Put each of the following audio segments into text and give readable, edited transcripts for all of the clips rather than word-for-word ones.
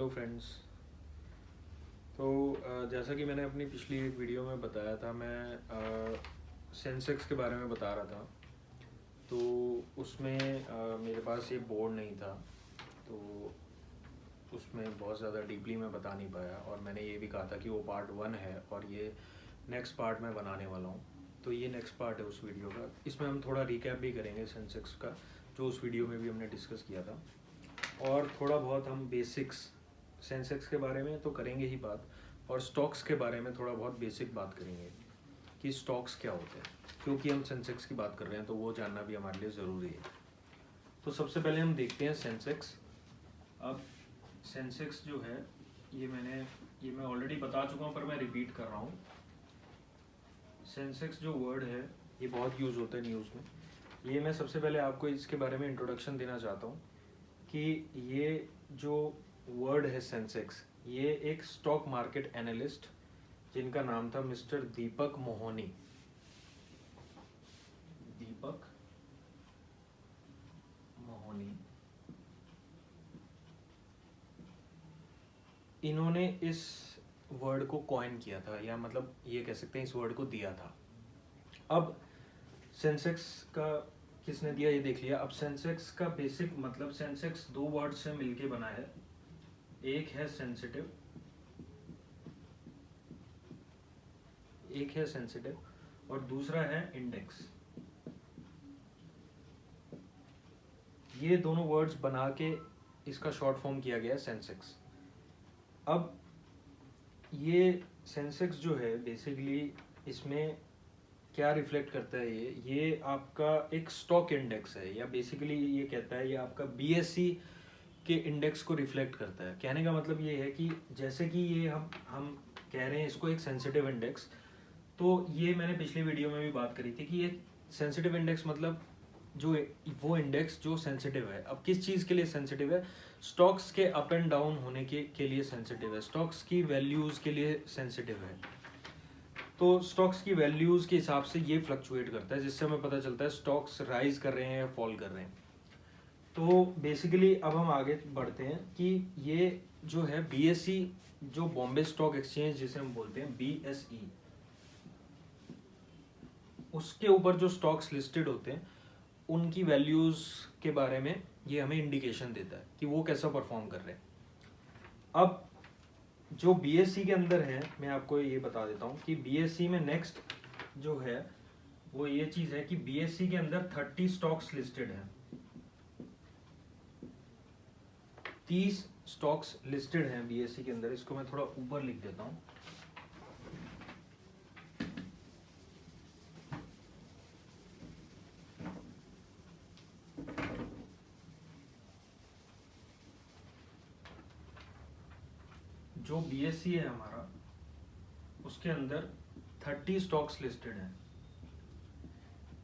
Hello friends. तो जैसा कि मैंने अपनी पिछली एक वीडियो में बताया था, मैं सेंसेक्स के बारे में बता रहा था। तो उसमें मेरे पास ये बोर्ड नहीं था, तो उसमें बहुत ज़्यादा डीपली मैं बता नहीं पाया। और मैंने ये भी कहा था कि वो पार्ट 1 है और ये नेक्स्ट पार्ट मैं बनाने वाला हूँ। तो ये नेक्स्ट पार्ट है उस वीडियो का। इसमें हम थोड़ा रिकैप भी करेंगे सेंसेक्स का, जो उस वीडियो में भी हमने डिस्कस किया था। और थोड़ा बहुत हम बेसिक्स सेंसेक्स के बारे में तो करेंगे ही बात, और स्टॉक्स के बारे में थोड़ा बहुत बेसिक बात करेंगे कि स्टॉक्स क्या होते हैं, क्योंकि हम सेंसेक्स की बात कर रहे हैं तो वो जानना भी हमारे लिए ज़रूरी है। तो सबसे पहले हम देखते हैं सेंसेक्स। अब सेंसेक्स जो है ये मैं ऑलरेडी बता चुका हूँ, पर मैं रिपीट कर रहा हूँ। सेंसेक्स जो वर्ड है ये बहुत यूज़ होता है न्यूज़ में। ये मैं सबसे पहले आपको इसके बारे में इंट्रोडक्शन देना चाहता हूँ कि ये जो वर्ड है सेंसेक्स, ये एक स्टॉक मार्केट एनालिस्ट जिनका नाम था मिस्टर दीपक मोहनी। दीपक मोहनी, इन्होंने इस वर्ड को कॉइन किया था, या मतलब ये कह सकते हैं इस वर्ड को दिया था। अब सेंसेक्स का किसने दिया ये देख लिया। अब सेंसेक्स का बेसिक मतलब, सेंसेक्स दो वर्ड से मिलके बना है। एक है सेंसिटिव, और दूसरा है इंडेक्स। ये दोनों वर्ड्स बना के इसका शॉर्ट फॉर्म किया गया है सेंसेक्स। अब ये सेंसेक्स जो है बेसिकली इसमें क्या रिफ्लेक्ट करता है, ये आपका एक स्टॉक इंडेक्स है, या बेसिकली ये कहता है ये आपका बीएसई के इंडेक्स को रिफ्लेक्ट करता है। कहने का मतलब ये है कि जैसे कि ये हम कह रहे हैं इसको एक सेंसिटिव इंडेक्स, तो ये मैंने पिछली वीडियो में भी बात करी थी कि ये सेंसिटिव इंडेक्स मतलब जो वो इंडेक्स जो सेंसिटिव है। अब किस चीज़ के लिए सेंसिटिव है? स्टॉक्स के अप एंड डाउन होने के लिए सेंसिटिव है, स्टॉक्स की वैल्यूज़ के लिए सेंसिटिव है। तो स्टॉक्स की वैल्यूज़ के हिसाब से ये फ्लक्चुएट करता है, जिससे हमें पता चलता है स्टॉक्स राइज कर रहे हैं या फॉल कर रहे हैं। तो बेसिकली अब हम आगे बढ़ते हैं कि ये जो है बीएसई, जो बॉम्बे स्टॉक एक्सचेंज जिसे हम बोलते हैं बीएसई, उसके ऊपर जो स्टॉक्स लिस्टेड होते हैं उनकी वैल्यूज़ के बारे में ये हमें इंडिकेशन देता है कि वो कैसा परफॉर्म कर रहे हैं। अब जो बीएसई के अंदर है, मैं आपको ये बता देता हूँ कि बीएसई में नेक्स्ट जो है वो ये चीज़ है कि बीएसई के अंदर 30 स्टॉक्स लिस्टेड हैं। 30 स्टॉक्स लिस्टेड हैं बीएसई के अंदर। इसको मैं थोड़ा ऊपर लिख देता हूँ। जो बीएसई है हमारा, उसके अंदर 30 स्टॉक्स लिस्टेड हैं,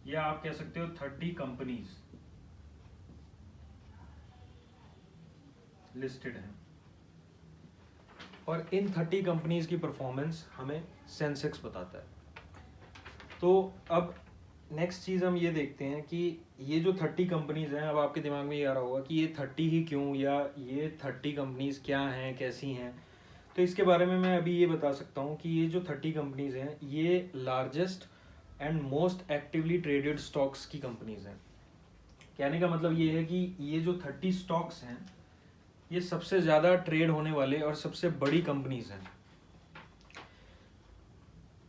या आप कह सकते हो 30 कंपनीज लिस्टेड हैं। और इन 30 कंपनीज की परफॉर्मेंस हमें सेंसेक्स बताता है। तो अब नेक्स्ट चीज़ हम ये देखते हैं कि ये जो 30 कंपनीज हैं, अब आपके दिमाग में ये आ रहा होगा कि ये 30 ही क्यों, या ये 30 कंपनीज क्या हैं, कैसी हैं। तो इसके बारे में मैं अभी ये बता सकता हूँ कि ये जो 30 कंपनीज हैं ये largest and most actively traded stocks की कंपनीज हैं। कहने का मतलब ये है कि ये जो 30 स्टॉक्स हैं ये सबसे ज़्यादा ट्रेड होने वाले और सबसे बड़ी कंपनीज हैं।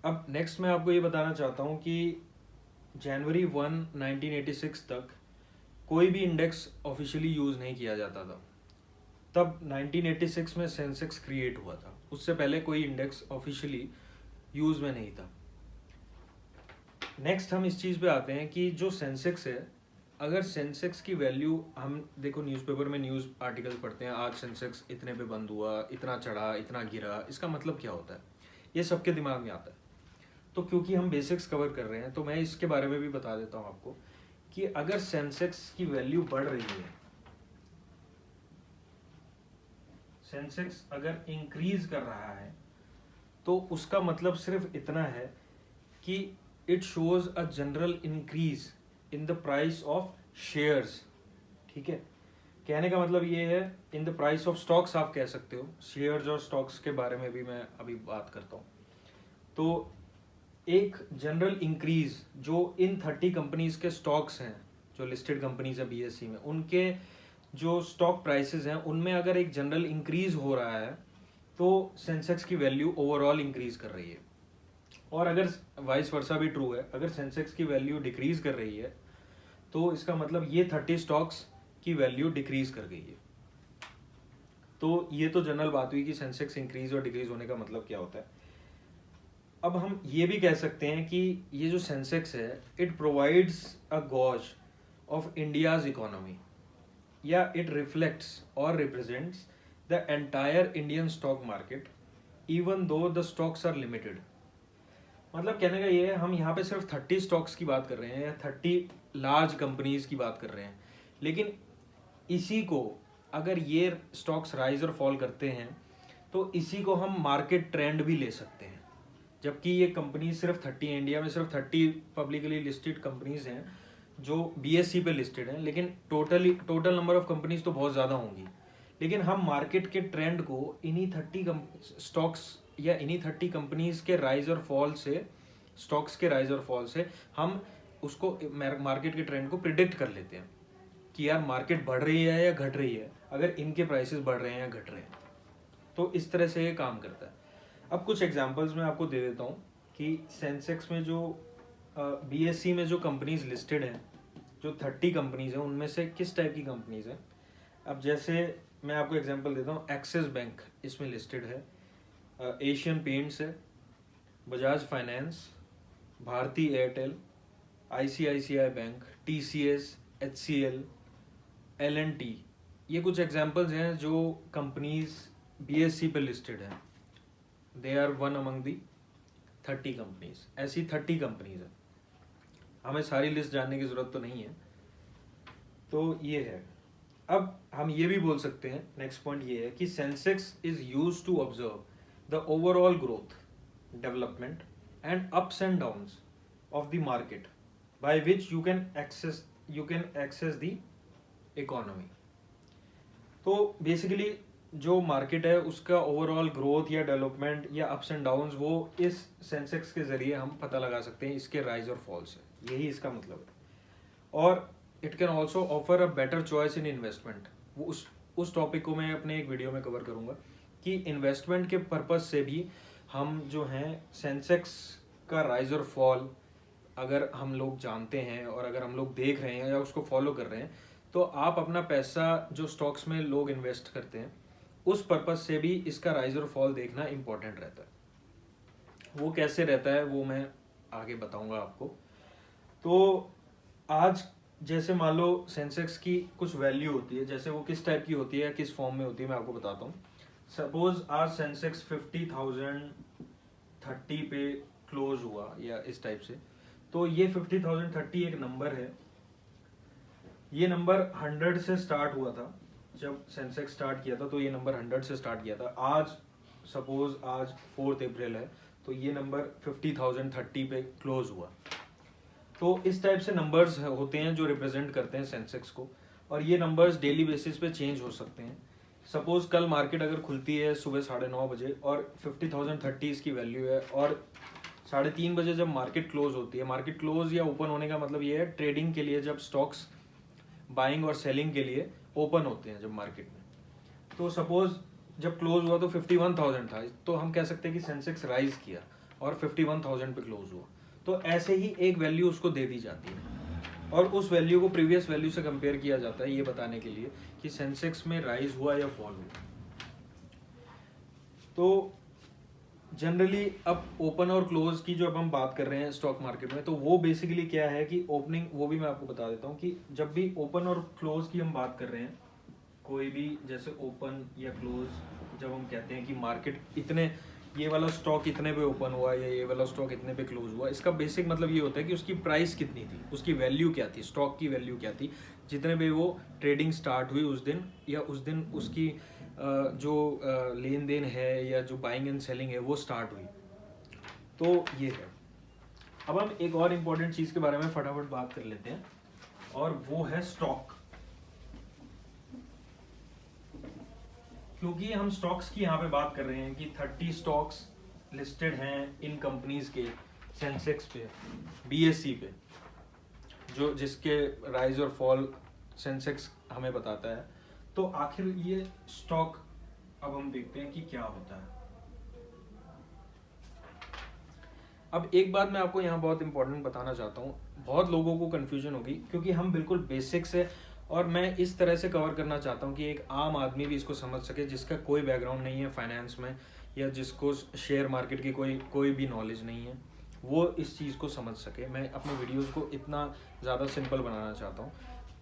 अब नेक्स्ट मैं आपको ये बताना चाहता हूँ कि जनवरी 1, 1986 तक कोई भी इंडेक्स ऑफिशियली यूज़ नहीं किया जाता था। तब 1986 में सेंसेक्स क्रिएट हुआ था, उससे पहले कोई इंडेक्स ऑफिशियली यूज़ में नहीं था। नेक्स्ट हम इस चीज़ पे आते हैं कि जो सेंसेक्स है, अगर सेंसेक्स की वैल्यू, हम देखो न्यूज़पेपर में न्यूज़ आर्टिकल्स पढ़ते हैं, आज सेंसेक्स इतने पे बंद हुआ, इतना चढ़ा, इतना गिरा, इसका मतलब क्या होता है, ये सबके दिमाग में आता है। तो क्योंकि हम बेसिक्स कवर कर रहे हैं तो मैं इसके बारे में भी बता देता हूँ आपको कि अगर सेंसेक्स की वैल्यू बढ़ रही है, सेंसेक्स अगर इंक्रीज कर रहा है, तो उसका मतलब सिर्फ इतना है कि it shows a general increase in the price of shares. ठीक है, कहने का मतलब ये है, in the price of stocks आप कह सकते हो, शेयर्स और स्टॉक्स के बारे में भी मैं अभी बात करता हूँ। तो एक जनरल इंक्रीज जो इन 30 कंपनीज के स्टॉक्स हैं, जो लिस्टेड कंपनीज है बीएससी में, उनके जो स्टॉक प्राइसेस हैं उनमें अगर एक जनरल इंक्रीज हो रहा है तो सेंसेक्स की वैल्यू ओवरऑल इंक्रीज कर रही है। और अगर वाइस वर्सा भी ट्रू है, अगर सेंसेक्स की वैल्यू डिक्रीज कर रही है तो इसका मतलब ये 30 स्टॉक्स की वैल्यू डिक्रीज कर गई है। तो ये तो जनरल बात हुई कि सेंसेक्स इंक्रीज और डिक्रीज होने का मतलब क्या होता है। अब हम ये भी कह सकते हैं कि ये जो सेंसेक्स है, it provides a gauge of India's economy, या इट रिफ्लेक्ट्स और represents the entire Indian stock market even though the stocks are limited. मतलब कहने का ये है, हम यहाँ पे सिर्फ 30 स्टॉक्स की बात कर रहे हैं या 30 लार्ज कंपनीज की बात कर रहे हैं, लेकिन इसी को अगर ये स्टॉक्स राइज और फॉल करते हैं तो इसी को हम मार्केट ट्रेंड भी ले सकते हैं। जबकि ये कंपनी सिर्फ 30, इंडिया में सिर्फ 30 पब्लिकली लिस्टेड कंपनीज हैं जो बीएससी पे लिस्टेड हैं, लेकिन टोटल नंबर ऑफ कंपनीज तो बहुत ज़्यादा होंगी। लेकिन हम मार्केट के ट्रेंड को इन्हीं 30 स्टॉक्स या इन्हीं 30 कंपनीज के राइज और फॉल से, स्टॉक्स के राइज और फॉल से हम उसको मार्केट के ट्रेंड को प्रिडिक्ट कर लेते हैं कि यार मार्केट बढ़ रही है या घट रही है, अगर इनके प्राइसेस बढ़ रहे हैं या घट रहे हैं। तो इस तरह से ये काम करता है। अब कुछ एग्जांपल्स मैं आपको दे देता हूँ कि सेंसेक्स में जो बीएससी में जो कंपनीज लिस्टेड हैं, जो 30 कंपनीज हैं, उनमें से किस टाइप की कंपनीज हैं। अब जैसे मैं आपको एग्जांपल देता हूँ, एक्सिस बैंक इसमें लिस्टेड है, एशियन पेंट्स है, बजाज फाइनेंस, भारती एयरटेल, आईसीआईसीआई बैंक, टीसीएस, एचसीएल, एलएनटी। ये कुछ एग्जांपल्स हैं जो कंपनीज बीएससी पे लिस्टेड हैं। They are one among the 30 companies. ऐसी 30 कंपनीज हैं, हमें सारी लिस्ट जानने की जरूरत तो नहीं है। तो ये है। अब हम ये भी बोल सकते हैं, नेक्स्ट पॉइंट ये है कि Sensex is used to observe the overall growth, development and ups and downs of the market by which you can access the economy. तो बेसिकली जो मार्केट है उसका ओवरऑल ग्रोथ या डेवलपमेंट या अप्स एंड डाउन्स वो इस सेंसेक्स के जरिए हम पता लगा सकते हैं, इसके राइज और फॉल से। यही इसका मतलब है। और it can also offer a better choice in investment. वो उस टॉपिक को मैं अपने एक वीडियो में कवर करूंगा कि इन्वेस्टमेंट के पर्पज से भी हम जो हैं सेंसेक्स का राइज और फॉल अगर हम लोग जानते हैं और अगर हम लोग देख रहे हैं या उसको फॉलो कर रहे हैं, तो आप अपना पैसा जो स्टॉक्स में लोग इन्वेस्ट करते हैं उस पर्पज से भी इसका राइज और फॉल देखना इम्पोर्टेंट रहता है। वो कैसे रहता है वो मैं आगे बताऊंगा आपको। तो आज जैसे मान लो सेंसेक्स की कुछ वैल्यू होती है, जैसे वो किस टाइप की होती है, किस फॉर्म में होती है, मैं आपको बताता हूँ। सपोज आज सेंसेक्स 50,030 पे क्लोज हुआ या इस टाइप से, तो ये 50,030 एक नंबर है। ये नंबर 100 से स्टार्ट हुआ था, जब सेंसेक्स स्टार्ट किया था तो ये नंबर 100 से स्टार्ट किया था। आज सपोज आज 4 अप्रैल है, तो ये नंबर 50,030 पे क्लोज हुआ। तो इस टाइप से नंबर्स होते हैं जो रिप्रेजेंट करते हैं सेंसेक्स को, और ये नंबर्स डेली बेसिस पे चेंज हो सकते हैं। सपोज कल मार्केट अगर खुलती है सुबह 9:30 बजे और 50,030 इसकी वैल्यू है, और 3:30 बजे जब मार्केट क्लोज होती है, मार्केट क्लोज या ओपन होने का मतलब ये है ट्रेडिंग के लिए, जब स्टॉक्स बाइंग और सेलिंग के लिए ओपन होते हैं जब मार्केट में। तो सपोज जब क्लोज हुआ तो 51,000 था, तो हम कह सकते हैं कि सेंसेक्स राइज किया और 51,000 पे क्लोज हुआ। तो ऐसे ही एक वैल्यू उसको दे दी जाती है और उस वैल्यू को प्रीवियस वैल्यू से कंपेयर किया जाता है, ये बताने के लिए कि सेंसेक्स में राइज हुआ या फॉल हुआ। तो जनरली अब ओपन और क्लोज की जो अब हम बात कर रहे हैं स्टॉक मार्केट में, तो वो बेसिकली क्या है कि ओपनिंग, वो भी मैं आपको बता देता हूँ कि जब भी ओपन और क्लोज की हम बात कर रहे हैं, कोई भी जैसे ओपन या क्लोज, जब हम कहते हैं कि मार्केट इतने, ये वाला स्टॉक इतने पे ओपन हुआ या ये वाला स्टॉक इतने पे क्लोज हुआ, इसका बेसिक मतलब ये होता है कि उसकी प्राइस कितनी थी, उसकी वैल्यू क्या थी, स्टॉक की वैल्यू क्या थी जितने पे वो ट्रेडिंग स्टार्ट हुई उस दिन, या उस दिन उसकी जो लेन देन है या जो बाइंग एंड सेलिंग है वो स्टार्ट हुई। तो ये है। अब हम एक और इम्पोर्टेंट चीज़ के बारे में फटाफट बात कर लेते हैं, और वो है स्टॉक। क्योंकि हम स्टॉक्स की यहाँ पे बात कर रहे हैं कि 30 स्टॉक्स लिस्टेड हैं इन कंपनीज के सेंसेक्स पे, बीएससी पे, जो जिसके राइज और फॉल सेंसेक्स हमें बताता है। तो आखिर ये स्टॉक अब हम देखते हैं कि क्या होता है। अब एक बात मैं आपको यहाँ बहुत इंपॉर्टेंट बताना चाहता हूँ, बहुत लोगों को कन्फ्यूजन होगी क्योंकि हम बिल्कुल बेसिक से, और मैं इस तरह से कवर करना चाहता हूँ कि एक आम आदमी भी इसको समझ सके जिसका कोई बैकग्राउंड नहीं है फाइनेंस में, या जिसको शेयर मार्केट की कोई भी नॉलेज नहीं है, वो इस चीज़ को समझ सके। मैं अपने वीडियोज़ को इतना ज़्यादा सिंपल बनाना चाहता हूँ।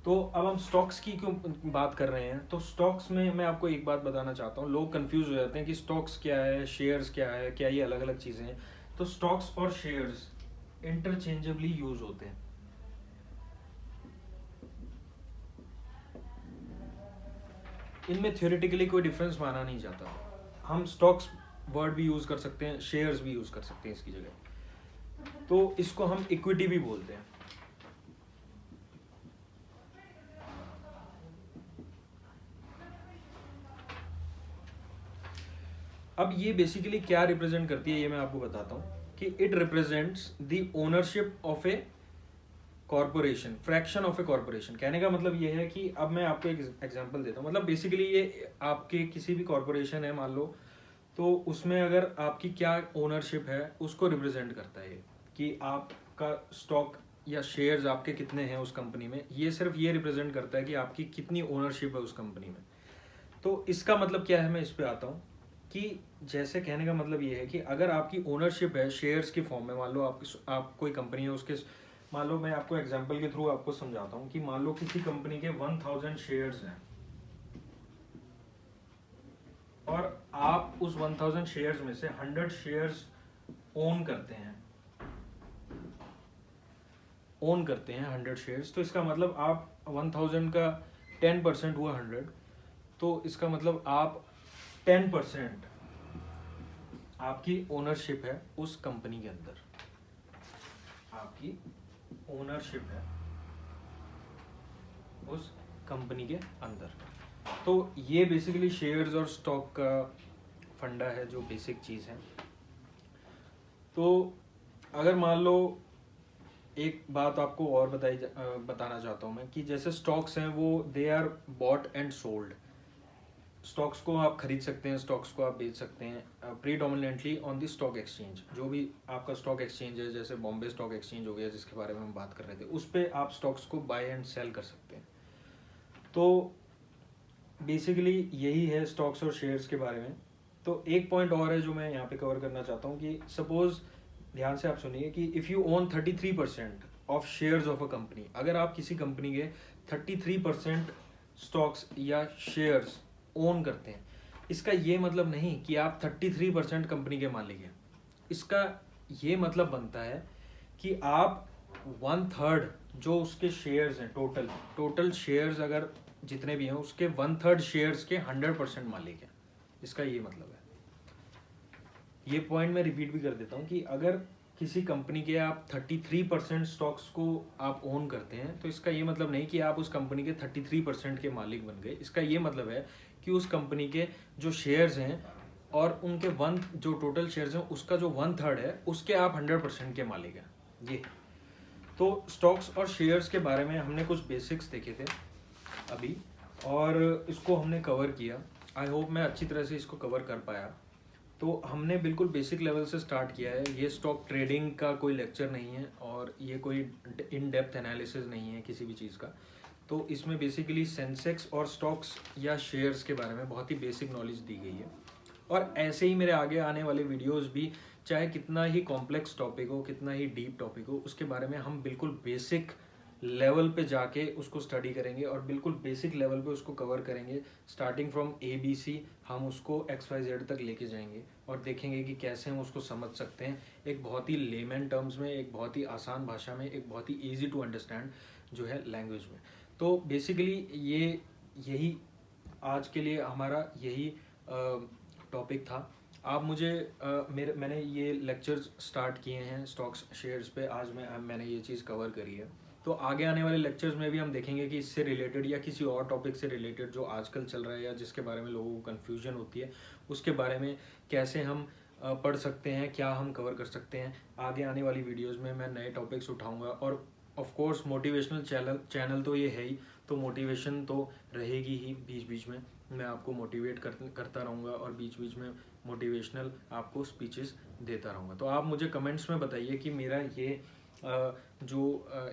तो अब हम स्टॉक्स की क्यों बात कर रहे हैं, तो स्टॉक्स में मैं आपको एक बात बताना चाहता हूँ। लोग कंफ्यूज हो जाते हैं कि स्टॉक्स क्या है, शेयर्स क्या है, क्या ये अलग अलग चीज़ें हैं। तो स्टॉक्स और शेयर्स इंटरचेंजेबली यूज होते हैं। इनमें थ्योरेटिकली कोई डिफरेंस माना नहीं जाता। हम स्टॉक्स वर्ड भी यूज कर सकते हैं, शेयर्स भी यूज कर सकते हैं इसकी जगह। तो इसको हम इक्विटी भी बोलते हैं। अब ये बेसिकली क्या रिप्रेजेंट करती है ये मैं आपको बताता हूँ कि it represents the ownership of A corporation, fraction of A corporation. कहने का मतलब ये है कि अब मैं आपको एक एग्जांपल देता हूँ। मतलब बेसिकली ये आपके किसी भी कॉर्पोरेशन है मान लो, तो उसमें अगर आपकी क्या ओनरशिप है उसको रिप्रेजेंट करता है ये, कि आपका स्टॉक या शेयर्स आपके कितने हैं उस कंपनी में। ये सिर्फ ये रिप्रेजेंट करता है कि आपकी कितनी ओनरशिप है उस कंपनी में। तो इसका मतलब क्या है, मैं इस पे आता हूँ कि जैसे कहने का मतलब ये है कि अगर आपकी ओनरशिप है शेयर्स की फॉर्म में, मान लो आप कोई कंपनी है उसके, मान लो मैं आपको एग्जांपल के थ्रू आपको समझाता हूँ कि मान लो किसी कंपनी के 1000 शेयर्स हैं और आप उस 1000 शेयर्स में से 100 शेयर्स ओन करते हैं 100 शेयर्स। तो इसका मतलब आप 1000 का 10% हुआ 100, तो इसका मतलब आप 10% आपकी ओनरशिप है उस कंपनी के अंदर, आपकी ओनरशिप है उस कंपनी के अंदर। तो ये बेसिकली शेयर्स और स्टॉक का फंडा है, जो बेसिक चीज़ है। तो अगर मान लो एक बात आपको और बताना चाहता हूँ मैं कि जैसे स्टॉक्स हैं वो they are bought and sold. Stocks को आप खरीद सकते हैं, स्टॉक्स को आप बेच सकते हैं predominantly on the stock exchange. जो भी आपका स्टॉक एक्सचेंज है, जैसे बॉम्बे स्टॉक एक्सचेंज हो गया जिसके बारे में हम बात कर रहे थे, उस पर आप स्टॉक्स को बाय एंड सेल कर सकते हैं। तो बेसिकली यही है स्टॉक्स और शेयर्स के बारे में। तो एक पॉइंट और है जो मैं यहाँ पे कवर करना चाहता हूँ कि सपोज, ध्यान से आप सुनिए, कि if you own 33% of shares of a company, अगर आप किसी कंपनी के 33% स्टॉक्स या शेयर्स ओन करते हैं, इसका ये मतलब नहीं कि आप 33% कंपनी के मालिक हैं। इसका ये मतलब बनता है कि आप 1/3 जो उसके शेयर्स हैं, टोटल शेयर्स अगर जितने भी हैं उसके 1/3 शेयर्स के 100% मालिक हैं। इसका ये मतलब है। ये पॉइंट मैं रिपीट भी कर देता हूँ कि अगर किसी कंपनी के आप 33% स्टॉक्स को आप ओन करते हैं, तो इसका ये मतलब नहीं कि आप उस कंपनी के 33% के मालिक बन गए। इसका ये मतलब है कि उस कंपनी के जो शेयर्स हैं और उनके जो टोटल शेयर्स हैं उसका जो 1/3 है उसके आप 100% के मालिक हैं। ये तो स्टॉक्स और शेयर्स के बारे में हमने कुछ बेसिक्स देखे थे अभी, और इसको हमने कवर किया। आई होप मैं अच्छी तरह से इसको कवर कर पाया। तो हमने बिल्कुल बेसिक लेवल से स्टार्ट किया है। ये स्टॉक ट्रेडिंग का कोई लेक्चर नहीं है और ये कोई इन डेप्थ एनालिसिस नहीं है किसी भी चीज़ का। तो इसमें बेसिकली सेंसेक्स और स्टॉक्स या शेयर्स के बारे में बहुत ही बेसिक नॉलेज दी गई है। और ऐसे ही मेरे आगे आने वाले वीडियोस भी, चाहे कितना ही कॉम्प्लेक्स टॉपिक हो, कितना ही डीप टॉपिक हो, उसके बारे में हम बिल्कुल बेसिक लेवल पे जाके उसको स्टडी करेंगे और बिल्कुल बेसिक लेवल पे उसको कवर करेंगे। स्टार्टिंग फ्रॉम ABC हम उसको XYZ तक लेके जाएंगे और देखेंगे कि कैसे हम उसको समझ सकते हैं एक बहुत ही लेमन टर्म्स में, एक बहुत ही आसान भाषा में, एक बहुत ही ईजी टू अंडरस्टैंड जो है लैंग्वेज में। तो बेसिकली यही आज के लिए हमारा यही टॉपिक था। आप मुझे मैंने ये लेक्चर्स स्टार्ट किए हैं स्टॉक्स शेयर्स पे, आज मैंने ये चीज़ कवर करी है। तो आगे आने वाले लेक्चर्स में भी हम देखेंगे कि इससे रिलेटेड या किसी और टॉपिक से रिलेटेड जो आजकल चल रहा है या जिसके बारे में लोगों को कन्फ्यूजन होती है, उसके बारे में कैसे हम पढ़ सकते हैं, क्या हम कवर कर सकते हैं। आगे आने वाली वीडियोस में मैं नए टॉपिक्स उठाऊंगा, और ऑफ कोर्स मोटिवेशनल चैनल तो ये है ही, तो मोटिवेशन तो रहेगी ही। बीच बीच में मैं आपको मोटिवेट करता रहूँगा और बीच बीच में मोटिवेशनल आपको स्पीचेस देता रहूँगा। तो आप मुझे कमेंट्स में बताइए कि मेरा ये जो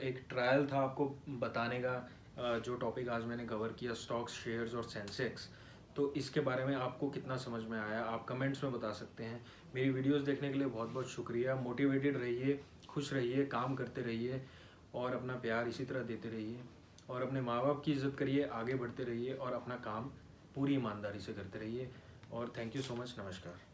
एक ट्रायल था आपको बताने का, जो टॉपिक आज मैंने कवर किया स्टॉक्स, शेयर्स और सेंसेक्स, तो इसके बारे में आपको कितना समझ में आया, आप कमेंट्स में बता सकते हैं। मेरी वीडियोस देखने के लिए बहुत बहुत शुक्रिया। मोटिवेटेड रहिए, खुश रहिए, काम करते रहिए और अपना प्यार इसी तरह देते रहिए, और अपने माँ बाप की इज़्ज़त करिए, आगे बढ़ते रहिए और अपना काम पूरी ईमानदारी से करते रहिए। और थैंक यू सो मच। नमस्कार।